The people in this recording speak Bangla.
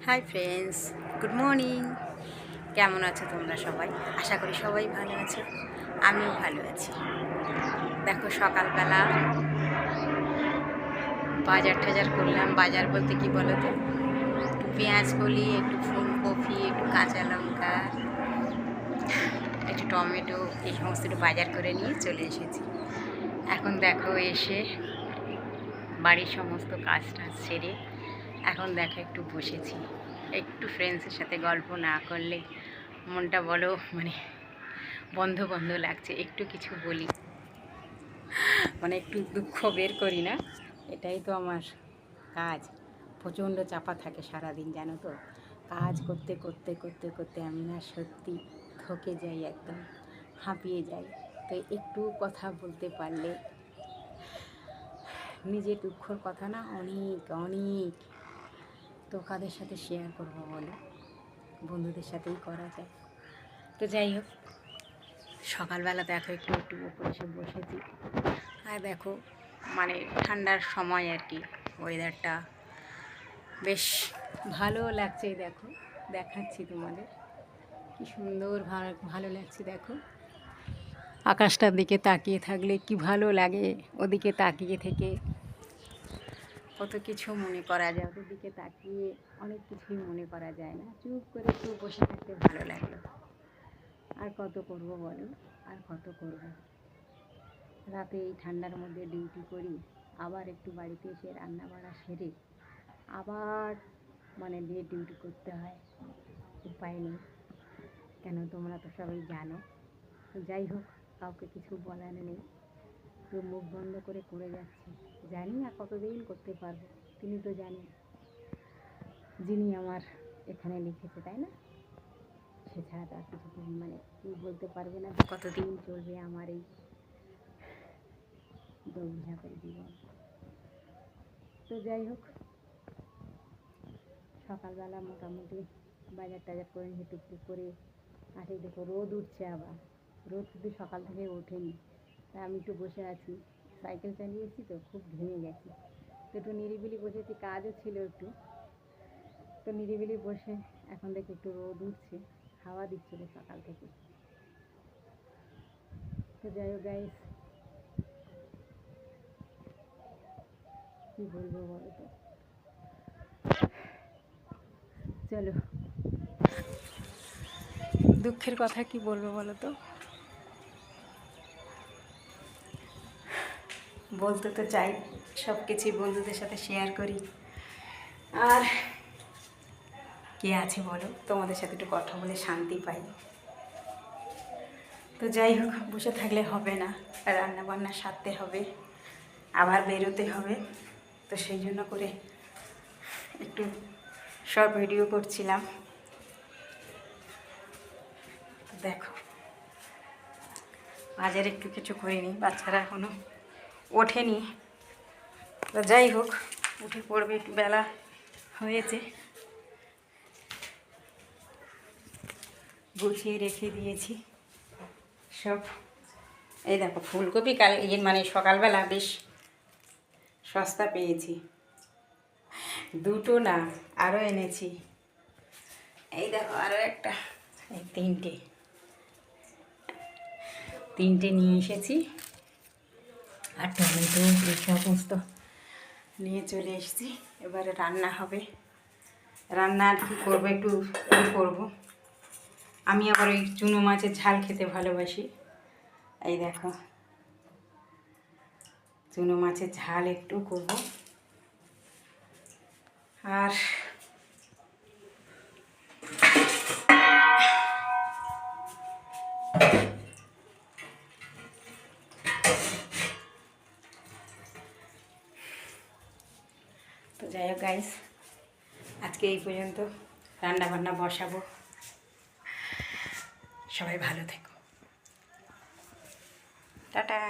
Hi friends, good morning. কেমন আছো তোমরা সবাই? আশা করি সবাই ভালো আছো, আমিও ভালো আছি। দেখো সকালবেলা বাজার টাজার করলাম। বাজার বলতে কি বলো তো, একটু পেঁয়াজ কলি, একটু ফুলকপি, একটু কাঁচা লঙ্কা, একটু টমেটো, এই সমস্ত একটু বাজার করে নিয়ে চলে এসেছি। এখন দেখো এসে বাড়ির সমস্ত কাজ টাজ সেরে এখন দেখো একটু বসেছি। একটু ফ্রেন্ডসের সাথে গল্প না করলে মনটা বলো বন্ধ বন্ধ লাগছে। একটু কিছু বলি, একটু দুঃখ বের করি না, এটাই তো আমার কাজ। প্রচণ্ড চাপা থাকে সারাদিন, জানো তো। কাজ করতে করতে করতে করতে আমি না সত্যি থকে যাই, একদম হাঁপিয়ে যাই। তো একটু কথা বলতে পারলে, নিজের দুঃখর কথা না অনেক অনেক তো কাদের সাথে শেয়ার করবো বলো, বন্ধুদের সাথেই করা যায়। তো যাই হোক, সকালবেলা দেখো একটু একটু উপরে এসে বসেছি। আর দেখো ঠান্ডার সময় আর কি, ওয়েদারটা বেশ ভালো লাগছে। দেখো দেখাচ্ছি তোমাদের, কি সুন্দর ভালো লাগছে। দেখো আকাশটার দিকে তাকিয়ে থাকলে কি ভালো লাগে। ওদিকে তাকিয়ে থেকে কত কিছু মনে করা যায়, ওদের দিকে তাকিয়ে অনেক কিছুই মনে করা যায় না। চুপ করে একটু বসে থাকতে ভালো লাগলো। আর কত করব বলো, আর কত করব। রাতে এই ঠান্ডার মধ্যে ডিউটি করি, আবার একটু বাড়িতে এসে রান্না বাড়া সেরে আবার দিয়ে ডিউটি করতে হয়। উপায় নেই, কেন তোমরা তো সবাই জানো। তো যাই হোক, কাউকে কিছু বলার নেই, তো মুখ বন্ধ করে করে যাচ্ছি। জানি না কতদিন করতে পারবো, তিনি তো জানেন, যিনি আমার এখানে লিখেছে, তাই না? সেছাড়া তো আর কিছু কেউ বলতে পারবে না যে কতদিন চলবে আমার এই দৌড়ঝাঁপের জীবন। তো যাই হোক, সকালবেলা মোটামুটি বাজার টাজার করে নিয়ে টুকটুক করে আসে, দেখো রোদ উঠছে। আবার রোদ কিন্তু সকাল থেকে ওঠেনি। তা আমি একটু বসে আছি, সাইকেল চালিয়েছি তো খুব ঘেমে গেছি। তো একটু নিরিবিলি বসেছি, কাজও ছিল একটু। তো নিরিবিলি বসে এখন দেখি একটু রোদ উঠছে, হাওয়া দিচ্ছিল সকাল থেকে। তো যাই হোক গাইস, কী বলবো বলো তো। চলো, দুঃখের কথা কি বলবো বলো তো। বলতে তো চাই, সব কিছুই বন্ধুদের সাথে শেয়ার করি। আর কে আছে বলো, তোমাদের সাথে একটু কথা বলে শান্তি পাই। তো যাই হোক, বসে থাকলে হবে না, রান্না বান্না সারতে হবে, আবার বেরোতে হবে। তো সেই জন্য করে একটু শর্ট ভিডিও করছিলাম। দেখো বাজারে একটু কিছু করিনি, বাচ্চারা এখনও ওঠেনি। তো যাই হোক, উঠে পড়বে, একটু বেলা হয়েছে। গুছিয়ে রেখে দিয়েছি সব। এই দেখো ফুলকপি কাল সকালবেলা বেশ সস্তা পেয়েছি, দুটো না আরও এনেছি। এই দেখো আরও একটা, এই তিনটে নিয়ে এসেছি। আর টমেটো এই সমস্ত নিয়ে চলে এসেছি। এবারে রান্না হবে। রান্না আর কি করবো, একটু করবো। আমি আবার ওই চুনো মাছের ঝাল খেতে ভালোবাসি। এই দেখো চুনো মাছের ঝাল একটু করব। আর তো যাই হোক গাইস, আজকে এই পর্যন্ত। রান্না বান্না বসাবো। সবাই ভালো থেকো, টাটা।